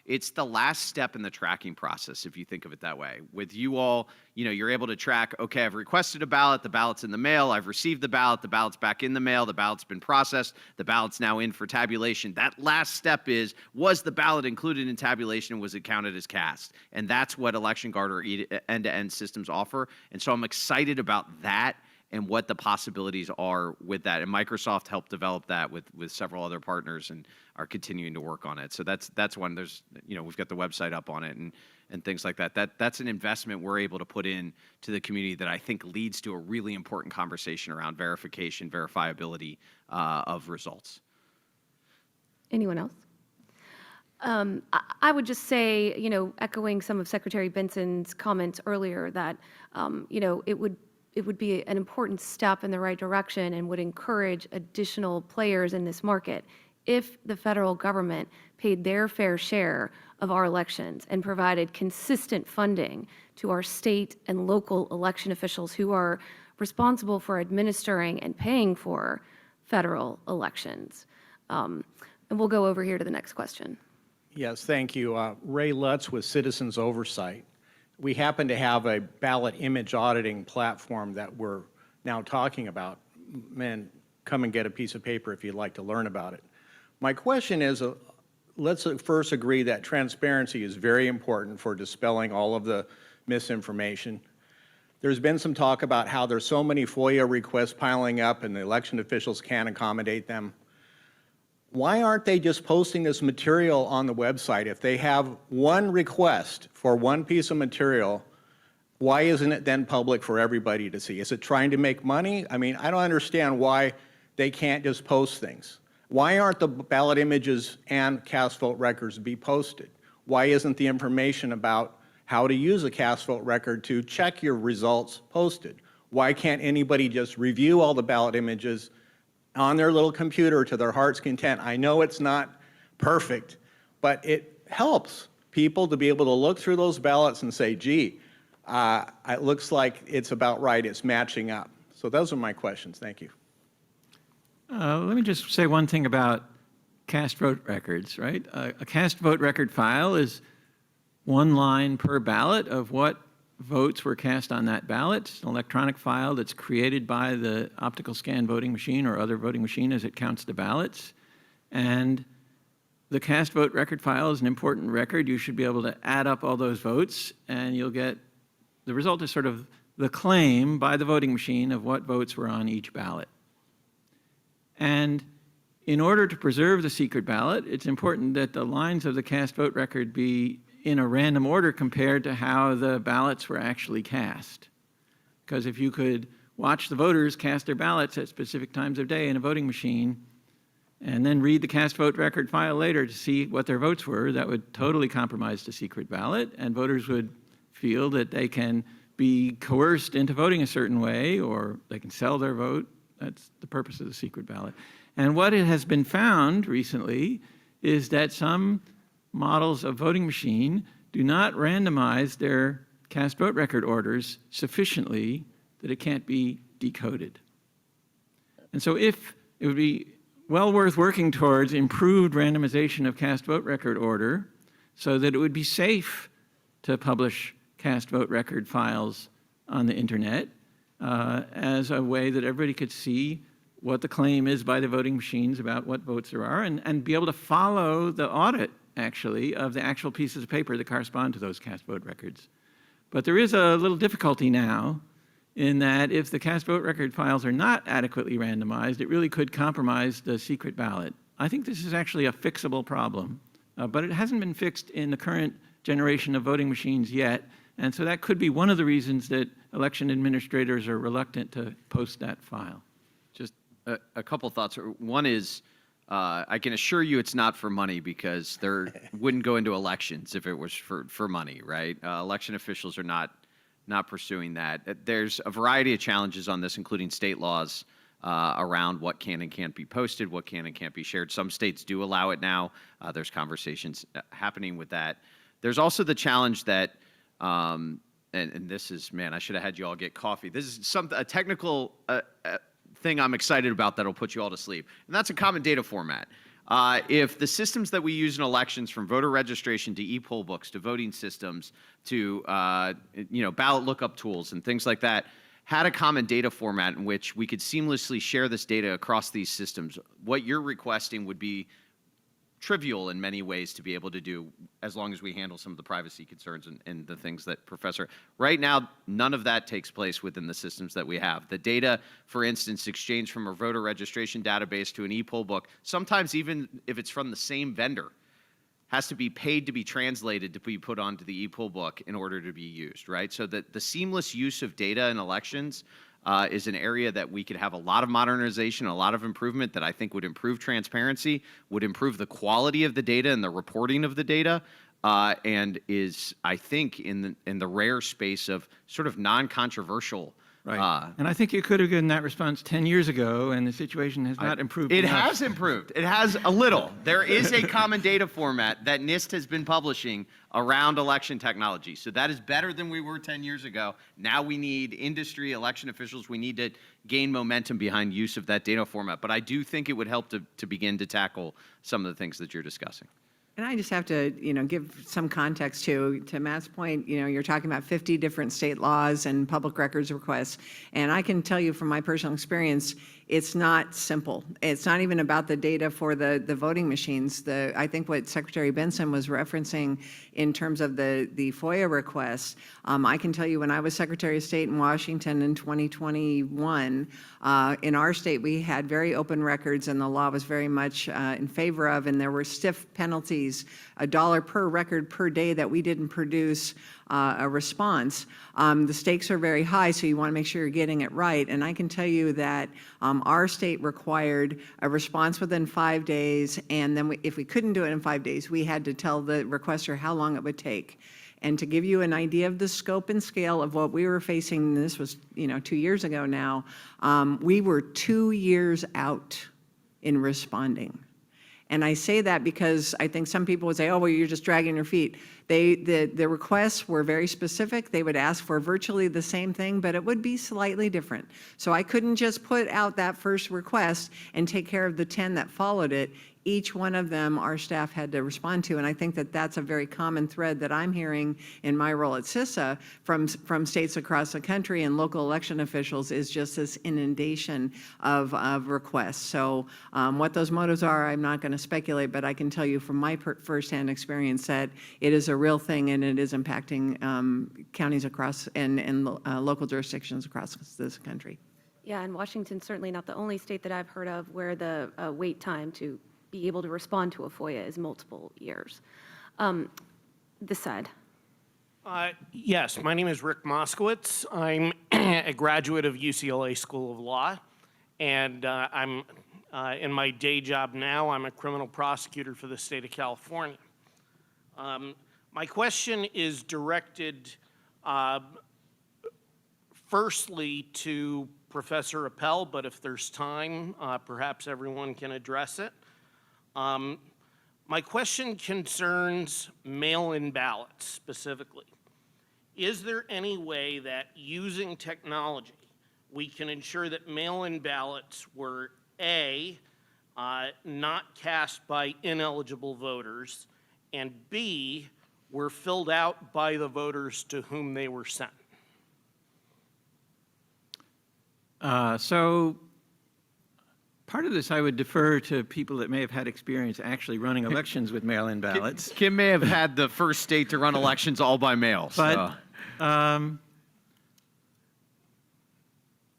it's the last step in the tracking process, if you think of it that way. With you all, you're able to track, okay, I've requested a ballot, the ballot's in the mail, I've received the ballot's back in the mail, the ballot's been processed, the ballot's now in for tabulation. That last step is, was the ballot included in tabulation and was it counted as cast? And that's what election guard or end-to-end systems offer. And so I'm excited about that and what the possibilities are with that. And Microsoft helped develop that with several other partners and are continuing to work on it. So that's one. There's, we've got the website up on it and things like that. That's an investment we're able to put in to the community that I think leads to a really important conversation around verification, verifiability of results. Anyone else? I would just say, echoing some of Secretary Benson's comments earlier, that, it would be an important step in the right direction and would encourage additional players in this market if the federal government paid their fair share of our elections and provided consistent funding to our state and local election officials who are responsible for administering and paying for federal elections. And we'll go over here to the next question. Yes, thank you. Ray Lutz with Citizens Oversight. We happen to have a ballot image auditing platform that we're now talking about. Man, come and get a piece of paper if you'd like to learn about it. My question is, let's first agree that transparency is very important for dispelling all of the misinformation. There's been some talk about how there's so many FOIA requests piling up and the election officials can't accommodate them. Why aren't they just posting this material on the website? If they have one request for one piece of material, why isn't it then public for everybody to see? Is it trying to make money? I mean, I don't understand why they can't just post things. Why aren't the ballot images and cast vote records be posted? Why isn't the information about how to use a cast vote record to check your results posted? Why can't anybody just review all the ballot images on their little computer to their heart's content? I know it's not perfect, but it helps people to be able to look through those ballots and say, gee, it looks like it's about right, it's matching up. So those are my questions. Thank you. Let me just say one thing about cast vote records, right? A cast vote record file is one line per ballot of what votes were cast on that ballot. It's an electronic file that's created by the optical scan voting machine or other voting machine as it counts the ballots. And the cast vote record file is an important record. You should be able to add up all those votes, and you'll get the result is sort of the claim by the voting machine of what votes were on each ballot. And in order to preserve the secret ballot, it's important that the lines of the cast vote record be in a random order compared to how the ballots were actually cast. Because if you could watch the voters cast their ballots at specific times of day in a voting machine and then read the cast vote record file later to see what their votes were, that would totally compromise the secret ballot, and voters would feel that they can be coerced into voting a certain way or they can sell their vote. That's the purpose of the secret ballot. And what it has been found recently is that some models of voting machine do not randomize their cast vote record orders sufficiently that it can't be decoded. And so if it would be well worth working towards improved randomization of cast vote record order so that it would be safe to publish cast vote record files on the internet as a way that everybody could see what the claim is by the voting machines about what votes there are and be able to follow the audit, actually, of the actual pieces of paper that correspond to those cast vote records. But there is a little difficulty now in that if the cast vote record files are not adequately randomized, it really could compromise the secret ballot. I think this is actually a fixable problem, but it hasn't been fixed in the current generation of voting machines yet, and so that could be one of the reasons that election administrators are reluctant to post that file. Just a couple thoughts. One is, I can assure you it's not for money, because there wouldn't go into elections if it was for money, right? Election officials are not pursuing that. There's a variety of challenges on this, including state laws around what can and can't be posted, what can and can't be shared. Some states do allow it now. There's conversations happening with that. There's also the challenge that, and this is, man, I should have had you all get coffee. This is a technical thing I'm excited about that'll put you all to sleep, and that's a common data format. If the systems that we use in elections, from voter registration to e-poll books to voting systems to ballot lookup tools and things like that, had a common data format in which we could seamlessly share this data across these systems, what you're requesting would be trivial in many ways to be able to do, as long as we handle some of the privacy concerns and the things that Professor. Right now, none of that takes place within the systems that we have. The data, for instance, exchanged from a voter registration database to an e-poll book, sometimes even if it's from the same vendor, has to be paid to be translated to be put onto the e-poll book in order to be used, right? So the seamless use of data in elections is an area that we could have a lot of modernization, a lot of improvement that I think would improve transparency, would improve the quality of the data and the reporting of the data, and is, I think, in the rare space of sort of non-controversial. Right. And I think you could have given that response 10 years ago, and the situation has not improved It enough. has improved. It has a little. There is a common data format that NIST has been publishing around election technology. So that is better than we were 10 years ago. Now we need industry, election officials, we need to gain momentum behind use of that data format. But I do think it would help to begin to tackle some of the things that you're discussing. And I just have to, give some context to Matt's point. You're talking about 50 different state laws and public records requests. And I can tell you from my personal experience, it's not simple. It's not even about the data for the voting machines. I think what Secretary Benson was referencing in terms of the FOIA requests, I can tell you when I was Secretary of State in Washington in 2021, in our state we had very open records, and the law was very much in favor of, and there were stiff penalties, $1 per record per day that we didn't produce a response. The stakes are very high, so you want to make sure you're getting it right. And I can tell you that our state required a response within 5 days, and then if we couldn't do it in 5 days, we had to tell the requester how long it would take. And to give you an idea of the scope and scale of what we were facing, and this was 2 years ago now, we were 2 years out in responding. And I say that because I think some people would say, oh, well, you're just dragging your feet. The requests were very specific. They would ask for virtually the same thing, but it would be slightly different. So I couldn't just put out that first request and take care of the 10 that followed it. Each one of them our staff had to respond to, and I think that that's a very common thread that I'm hearing in my role at CISA from states across the country and local election officials, is just this inundation of requests. So what those motives are, I'm not going to speculate, but I can tell you from my firsthand experience that it is a real thing, and it is impacting counties across and local jurisdictions across this country. Yeah, and Washington's certainly not the only state that I've heard of where the wait time to be able to respond to a FOIA is multiple years. This side. Yes, my name is Rick Moskowitz. I'm a graduate of UCLA School of Law, and I'm in my day job now, I'm a criminal prosecutor for the state of California. My question is directed firstly to Professor Appel, but if there's time, perhaps everyone can address it. My question concerns mail-in ballots specifically. Is there any way that using technology we can ensure that mail-in ballots were A, not cast by ineligible voters, and B, were filled out by the voters to whom they were sent? So part of this I would defer to people that may have had experience actually running elections with mail-in ballots. Kim may have had the first state to run elections all by mail. But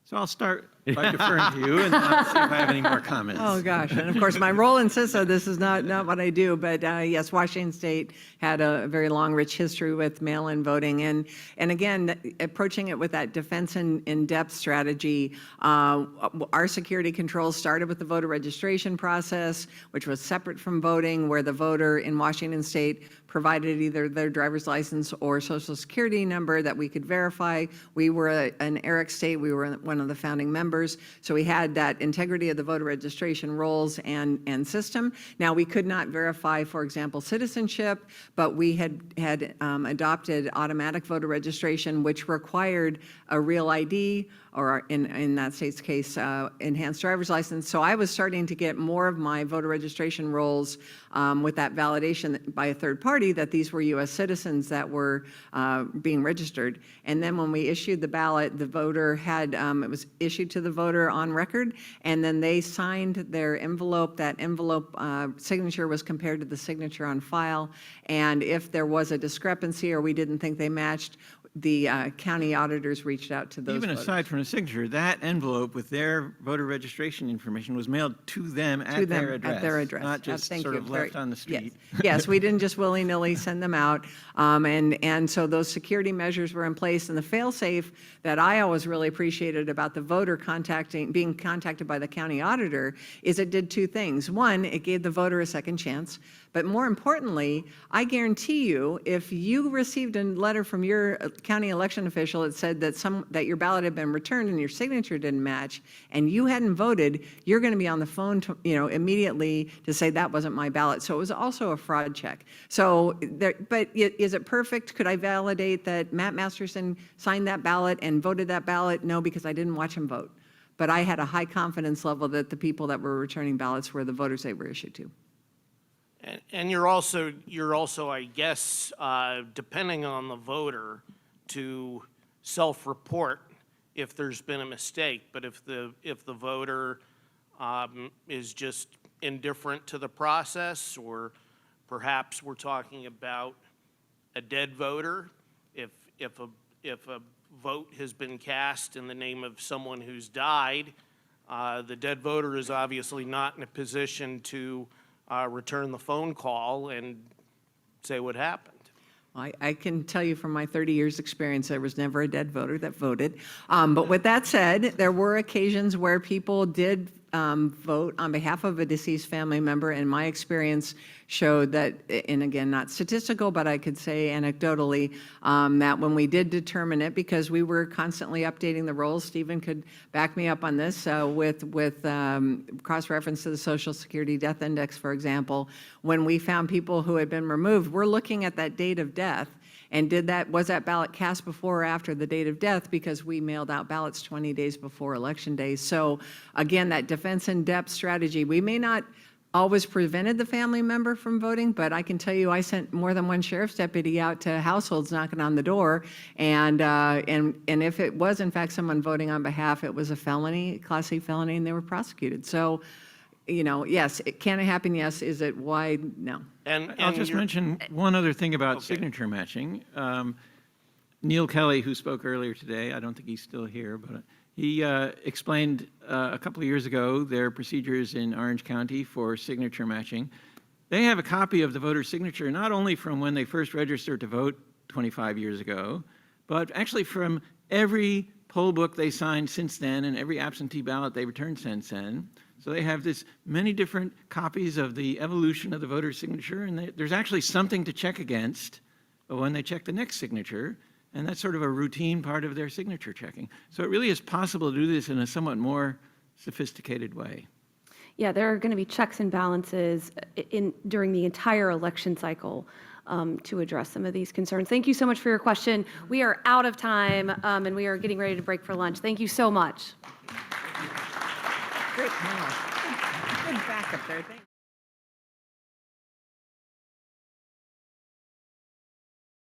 So I'll start by deferring to you, and then I'll see if I have any more comments. Oh, gosh. And of course, my role in CISA, this is not what I do, but yes, Washington State had a very long, rich history with mail-in voting. And again, approaching it with that defense in-depth strategy, our security controls started with the voter registration process, which was separate from voting, where the voter in Washington State provided either their driver's license or social security number that we could verify. We were an ERIC state. We were one of the founding members. So we had that integrity of the voter registration rolls and system. Now, we could not verify, for example, citizenship, but we had adopted automatic voter registration, which required a real ID, or in that state's case, enhanced driver's license. So I was starting to get more of my voter registration rolls with that validation by a third party that these were U.S. citizens that were being registered. And then when we issued the ballot, the voter had, it was issued to the voter on record, and then they signed their envelope. That envelope signature was compared to the signature on file. And if there was a discrepancy or we didn't think they matched, the county auditors reached out to those Even voters. aside from the signature, that envelope with their voter registration information was mailed to them at their address. At their address. Not just Thank sort you. of left on the street. Yes, yes, we didn't just willy-nilly send them out. And so those security measures were in place. And the fail-safe that I always really appreciated about the voter being contacted by the county auditor is it did two things. One, it gave the voter a second chance. But more importantly, I guarantee you, if you received a letter from your county election official that said that your ballot had been returned and your signature didn't match, and you hadn't voted, you're going to be on the phone, immediately to say that wasn't my ballot. So it was also a fraud check. So, but is it perfect? Could I validate that Matt Masterson signed that ballot and voted that ballot? No, because I didn't watch him vote. But I had a high confidence level that the people that were returning ballots were the voters they were issued to. And you're also, I guess, depending on the voter, to self-report if there's been a mistake. But if the voter is just indifferent to the process, or perhaps we're talking about a dead voter, if a vote has been cast in the name of someone who's died, the dead voter is obviously not in a position to return the phone call and say what happened. I can tell you from my 30 years experience, there was never a dead voter that voted. But with that said, there were occasions where people did vote on behalf of a deceased family member, and my experience showed that, and again, not statistical, but I could say anecdotally, that when we did determine it, because we were constantly updating the rolls, Stephen could back me up on this, with cross-reference to the Social Security Death Index, for example, when we found people who had been removed, we're looking at that date of death. And was that ballot cast before or after the date of death? Because we mailed out ballots 20 days before Election Day. So again, that defense in depth strategy, we may not always prevented the family member from voting, but I can tell you I sent more than one sheriff's deputy out to households knocking on the door, and if it was in fact someone voting on behalf, it was a felony, Class C felony, and they were prosecuted. So, yes, can it happen? Yes. Is it wide? No. And I'll just mention one other thing about signature matching. Neil Kelly, who spoke earlier today, I don't think he's still here, but he explained a couple of years ago their procedures in Orange County for signature matching. They have a copy of the voter signature not only from when they first registered to vote 25 years ago, but actually from every poll book they signed since then and every absentee ballot they returned since then. So they have this many different copies of the evolution of the voter signature, and there's actually something to check against when they check the next signature, and that's sort of a routine part of their signature checking. So it really is possible to do this in a somewhat more sophisticated way. Yeah, there are going to be checks and balances during the entire election cycle to address some of these concerns. Thank you so much for your question. We are out of time, and we are getting ready to break for lunch. Thank you so much. Great panel. Good backup there. Thank you.